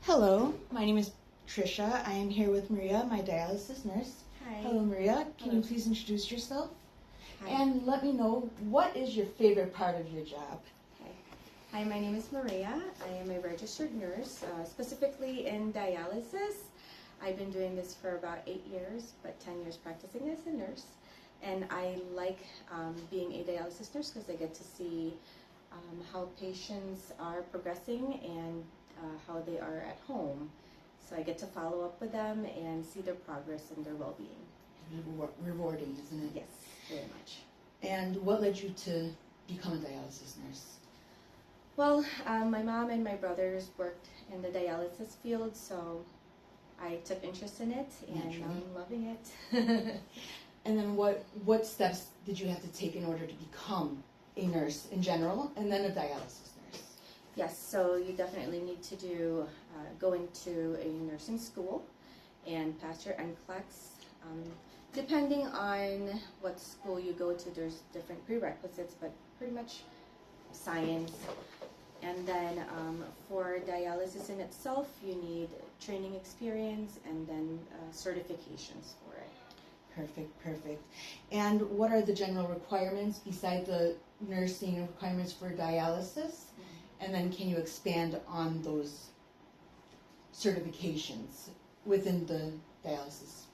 Hello, my name is Trisha. I am here with Maria, my dialysis nurse. Hi. Hello, Maria. Can you Hello. please introduce yourself? Hi. And let me know, what is your favorite part of your job? Hi, my name is Maria. I am a registered nurse, specifically in dialysis. I've been doing this for about 8 years, but 10 years practicing as a nurse. And I like being a dialysis nurse because I get to see how patients are progressing and how they are at home. So I get to follow up with them and see their progress and their well-being. Rewarding, isn't it? Yes, very much. And what led you to become a dialysis nurse? Well, my mom and my brothers worked in the dialysis field, so I took interest in it, and now I'm loving it. And then what steps did you have to take in order to become a nurse in general, and then a dialysis nurse? Yes, so you definitely need to do go into a nursing school and pass your NCLEX. Depending on what school you go to, there's different prerequisites, but pretty much science. And then for dialysis in itself, you need training experience and then certifications for it. Perfect. And what are the general requirements besides the nursing requirements for dialysis? And then can you expand on those certifications within the dialysis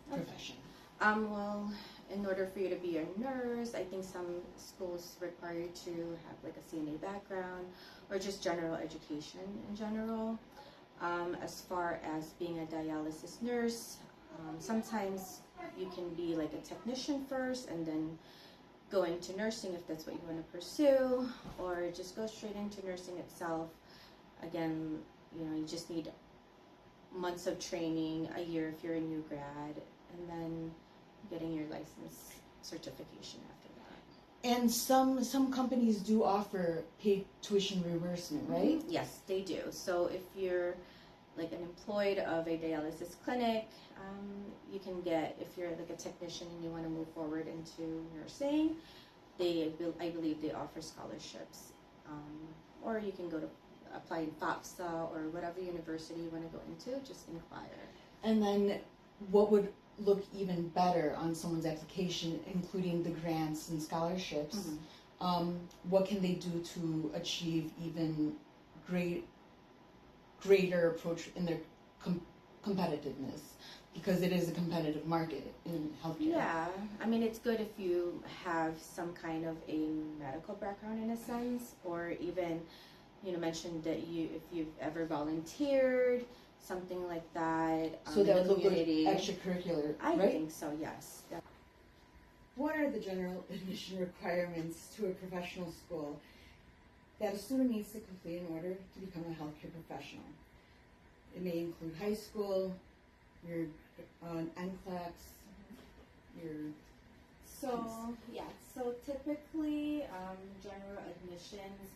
profession? Well, in order for you to be a nurse, I think some schools require you to have like a CNA background or just general education in general. As far as being a dialysis nurse, sometimes you can be like a technician first and then go into nursing if that's what you want to pursue, or just go straight into nursing itself. Again, you just need months of training, a year if you're a new grad, and then getting your license certification after that. And some companies do offer paid tuition reimbursement, right? Mm-hmm. Yes, they do. So if you're like an employed of a dialysis clinic, you can get, if you're like a technician and you want to move forward into nursing, I believe they offer scholarships. Or you can go to apply in FAFSA or whatever university you want to go into, just inquire. And then what would look even better on someone's application, including the grants and scholarships? Mm-hmm. What can they do to achieve even greater approach in their competitiveness? Because it is a competitive market in healthcare. Yeah, I mean, it's good if you have some kind of a medical background in a sense, or even, mentioned that if you've ever volunteered, something like that. So that in the would look community. good extracurricular, I right? think so, yes. What are the general admission requirements to a professional school that a student needs to complete in order to become a healthcare professional? It may include high school, your NCLEX, your... So typically, general admissions,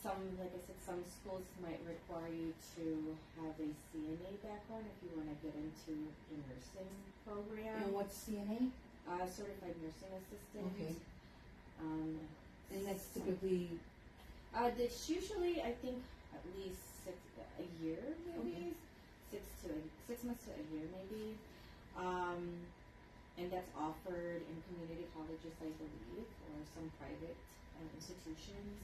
some schools might require you to have a CNA background if you want to get into the nursing program. And what's CNA? Certified nursing assistant. Okay. And that's typically... It's usually, I think, at least a year, maybe. Okay. 6 months to a year, maybe. And that's offered in community colleges, I believe, or some private institutions.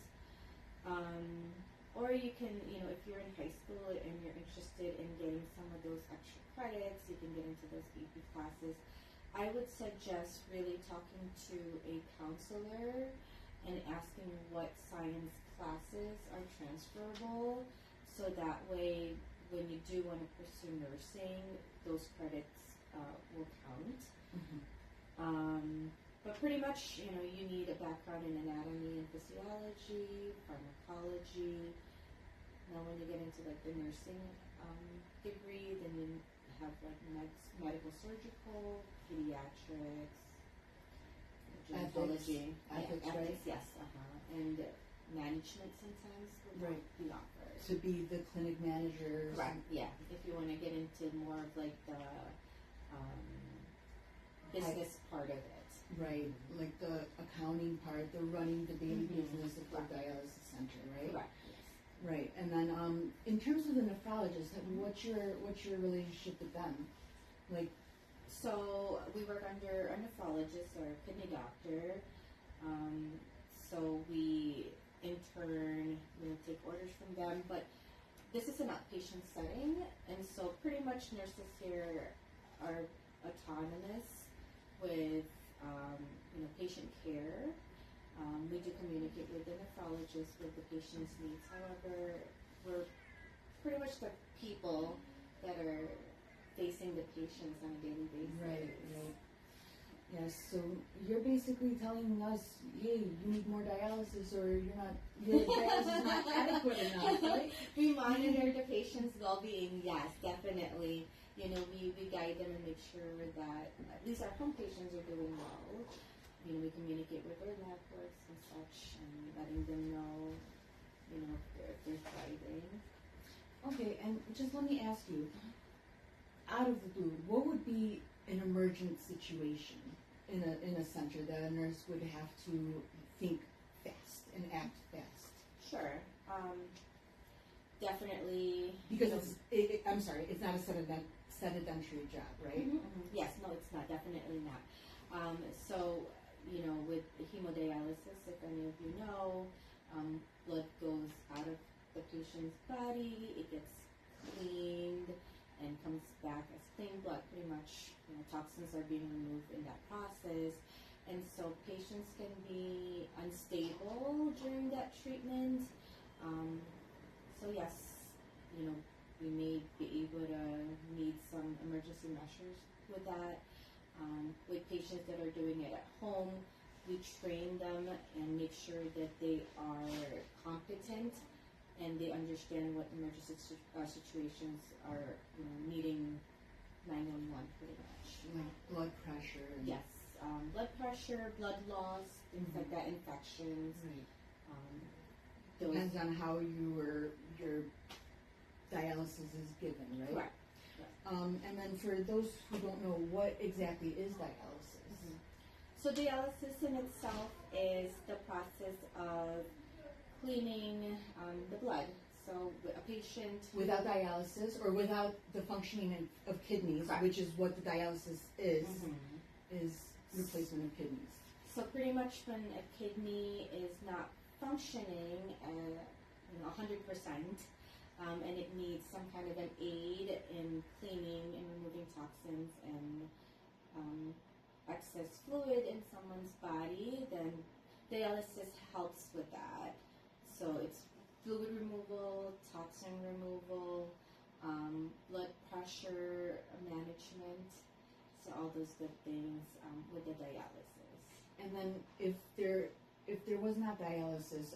Or you can, if you're in high school and you're interested in getting some of those extra credits, you can get into those AP classes. I would suggest really talking to a counselor and asking what science classes are transferable, so that way when you do want to pursue nursing, those credits will count. Mm-hmm. But pretty much, you need a background in anatomy and physiology, pharmacology. Now when you get into like the nursing degree, then you have like medical surgical, pediatrics, gynecology, ethics, right? Yes, and management sometimes will be offered. To be the clinic manager. Correct. Yeah, if you want to get into more of like the business part of it. Right, like the accounting part, the running the daily business of the dialysis center, right? Correct. Yes. Right, and then in terms of the nephrologist, what's your relationship with them? Like, So we work under a nephrologist or a kidney doctor. So we in turn, take orders from them, but this is an outpatient setting, and so pretty much nurses here are autonomous with patient care. We do communicate with the nephrologist with the patient's needs. However, we're pretty much the people that are facing the patients on a daily basis. right. Yes, so you're basically telling us, hey, you need more dialysis, or your dialysis is not adequate enough, right? We monitor the patient's well-being, yes, definitely. We guide them and make sure that at least our home patients are doing well. We communicate with their lab works and such, and letting them know, if they're thriving. Okay, and just let me ask you, out of the blue, what would be an emergent situation in a center that a nurse would have to think fast and act fast? Sure. Definitely. Because I'm sorry, it's not a sedentary job, right? Yes, no, it's not. Definitely not. So, with hemodialysis, if any of you know, blood goes out of the patient's body, it gets cleaned and comes back as clean blood. Pretty much, toxins are being removed in that process. And so patients can be unstable during that treatment. So yes, we may be able to need some emergency measures with that. With patients that are doing it at home, we train them and make sure that they are competent and they understand what emergency situations are, needing 911 pretty much. Like blood pressure. Yes, blood pressure, blood loss, things like that, infections. Right. Those. Depends on how your dialysis is given, right? Correct. And then for those who don't know, what exactly is dialysis? So dialysis in itself is the process of cleaning the blood. So a patient Without dialysis, or without the functioning of kidneys, Correct. which is what the dialysis is replacement of kidneys. So pretty much when a kidney is not functioning 100%, and it needs some kind of an aid in cleaning and removing toxins and excess fluid in someone's body, then dialysis helps with that. So it's fluid removal, toxin removal, blood pressure management, so all those good things with the dialysis. And then if there was not dialysis,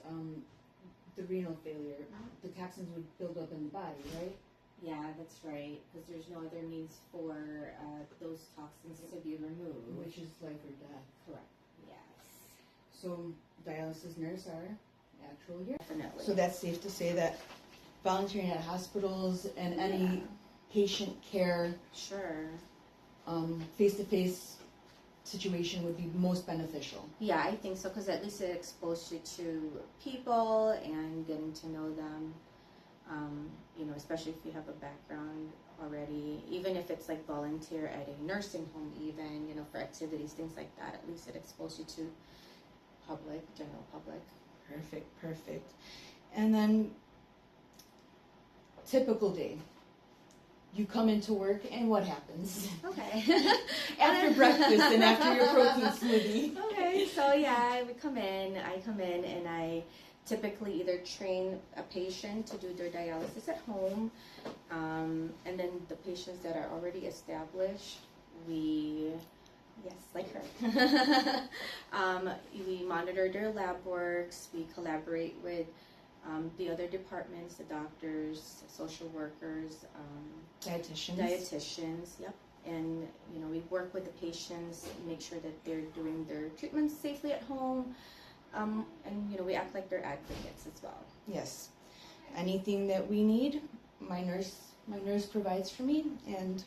the renal failure, the toxins would build up in the body, right? Yeah, that's right, because there's no other means for those toxins to be removed. Which is life or death. Correct. Yes. So dialysis nurses are actual here. Definitely. So that's safe to say that volunteering at hospitals and any patient care, Sure. face-to-face situation would be most beneficial. Yeah, I think so, because at least it exposed you to people and getting to know them. Especially if you have a background already, even if it's like volunteer at a nursing home, even, for activities, things like that, at least it exposed you to general public. Perfect. And then, typical day. You come into work, and what happens? Okay. After breakfast and after your protein smoothie. Okay, so I come in, and I typically either train a patient to do their dialysis at home, and then the patients that are already established, like her, we monitor their lab works, we collaborate with the other departments, the doctors, social workers, dietitians, yep. And, we work with the patients, make sure that they're doing their treatments safely at home, and, we act like they're advocates as well. Yes. Anything that we need, my nurse provides for me, and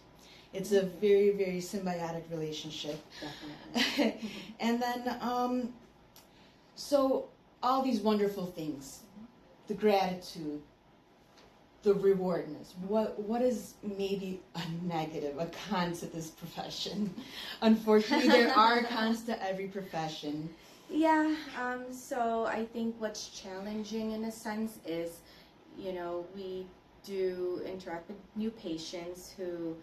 it's a very, very symbiotic relationship. Definitely. And then, so all these wonderful things, the gratitude, the rewardness. What is maybe a negative, a con to this profession? Unfortunately, there are cons to every profession. Yeah, so I think what's challenging in a sense is, we do interact with new patients who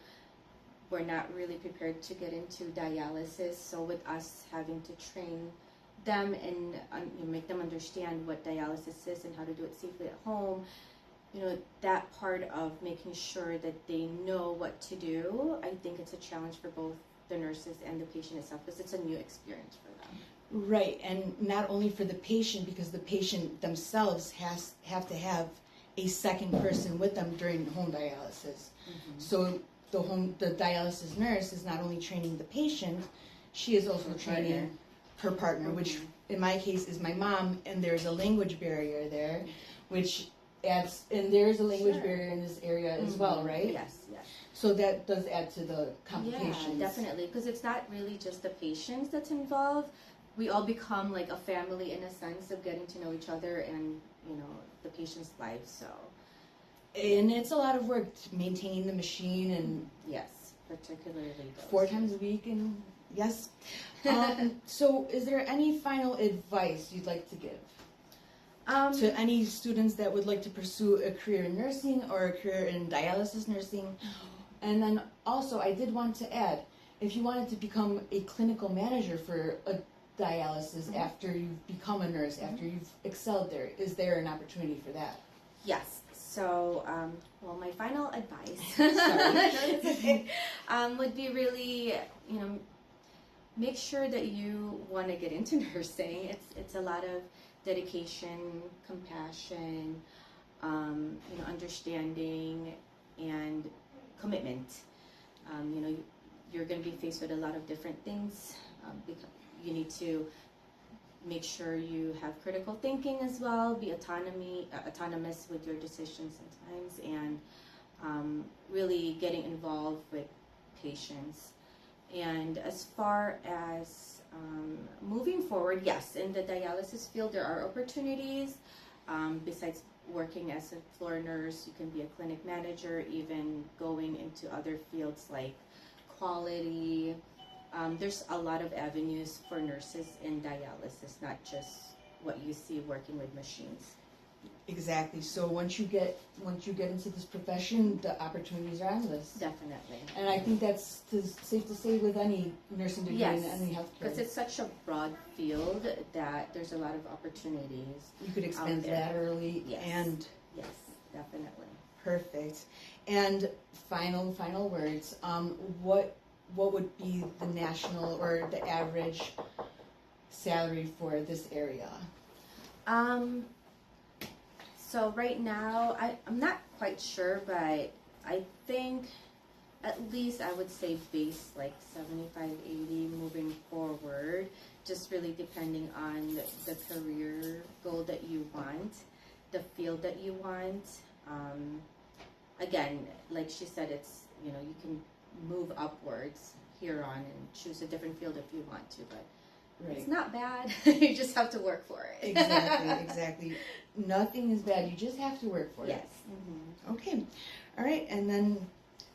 were not really prepared to get into dialysis. So with us having to train them and make them understand what dialysis is and how to do it safely at home, that part of making sure that they know what to do, I think it's a challenge for both the nurses and the patient itself because it's a new experience for them. Right, and not only for the patient, because the patient themselves have to have a second person with them during home dialysis. Mm-hmm. So the dialysis nurse is not only training the patient, she is also training her partner, mm-hmm. which in my case is my mom, and there's a language barrier there, which adds, and there's a language sure. barrier in this area as mm-hmm. well, right? Yes, yes. So that does add to the complications. Yeah, definitely, because it's not really just the patients that's involved. We all become like a family in a sense of getting to know each other and, the patient's life, so. And it's a lot of work maintaining the machine and. Yes, particularly those. 4 times a week and yes. So is there any final advice you'd like to give? To any students that would like to pursue a career in nursing or a career in dialysis nursing? Mm-hmm. And then also, I did want to add, if you wanted to become a clinical manager for a dialysis mm-hmm. after you've become a nurse, mm-hmm. after you've excelled there, is there an opportunity for that? Yes. So, my final advice would be really, make sure that you want to get into nursing. It's a lot of dedication, compassion, understanding, and commitment. You're going to be faced with a lot of different things. Because you need to make sure you have critical thinking as well, be autonomous with your decisions sometimes, and really getting involved with patients. And as far as moving forward, yes, in the dialysis field there are opportunities. Besides working as a floor nurse, you can be a clinic manager, even going into other fields like quality. There's a lot of avenues for nurses in dialysis, not just what you see working with machines. Exactly. So once you get into this profession, the opportunities are endless. Definitely. And I think that's safe to say with any nursing degree yes, and any healthcare. Because it's such a broad field that there's a lot of opportunities. You could expand laterally yes. and yes, definitely. Perfect. And final words. What would be the national or the average salary for this area? So right now, I'm not quite sure, but I think at least I would say base like 75, 80 moving forward, just really depending on the career goal that you want, the field that you want. Again, like she said, it's, you can move upwards here on and choose a different field if you want to, but right. It's not bad. You just have to work for it. Exactly. Nothing is bad. You just have to work for it. Yes. Mm-hmm. Okay. All right. And then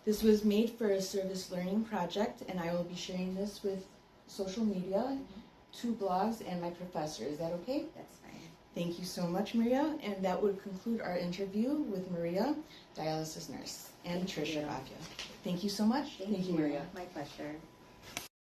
this was made for a service learning project, and I will be sharing this with social media, mm-hmm. 2 blogs, and my professor. Is that okay? That's fine. Thank you so much, Maria. And that would conclude our interview with Maria, dialysis nurse, and Tricia Raffia. Thank you so much. Thank you, Maria. My pleasure.